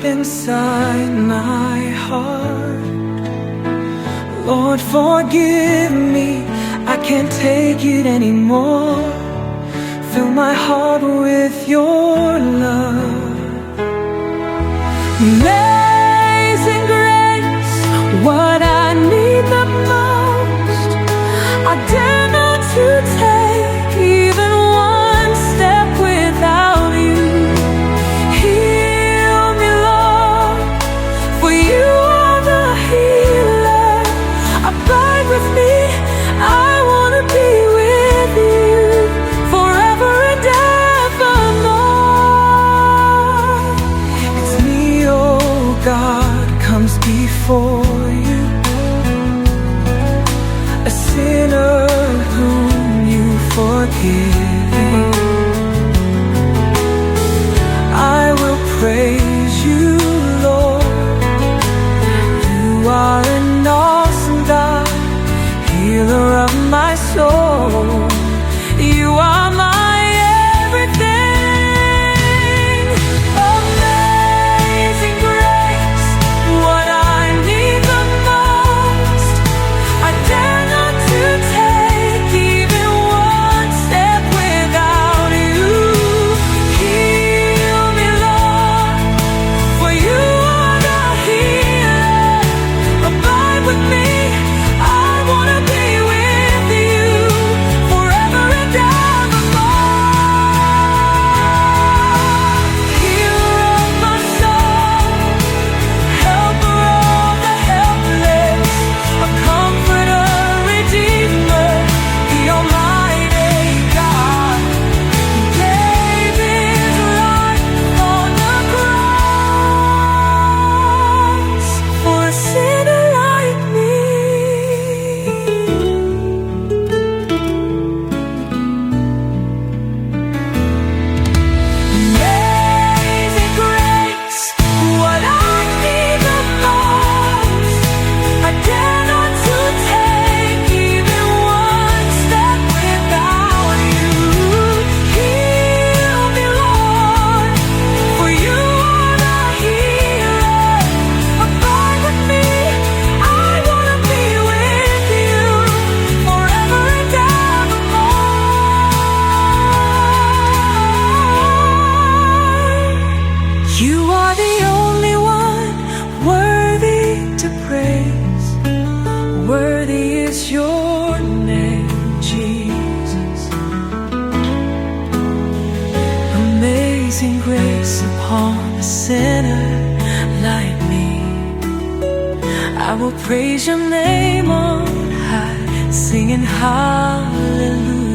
inside my heart. Lord, forgive me, I can't take it anymore. Fill my heart with your love. Amazing grace, what I need the most. I dare not to take even one step without you. Heal me, Lord, for you are the healer. Abide with me, I want to be with you forever and evermore. It's me, oh God, comes before you, a sinner whom you forgive. I will praise you, Lord. You are an awesome God, healer of my soul. You are my everything. Amazing grace, what I need the most. I dare not to take even one step without you. Heal me, Lord, for you are the healer. Abide with me, I want to be with you forever and evermore. Healer of my soul, helper of the helpless, a comforter, redeemer, the almighty God. He gave his life on the cross for a sinner like me. Amazing grace, what I need the most. I dare not to take even one step without you. Heal me, Lord, for you are the healer. Abide with me, I want to be with you forever and evermore. You are the only one worthy to praise. Worthy is your name, Jesus. Amazing grace upon a sinner like me. I will praise your name on high, singing hallelujah.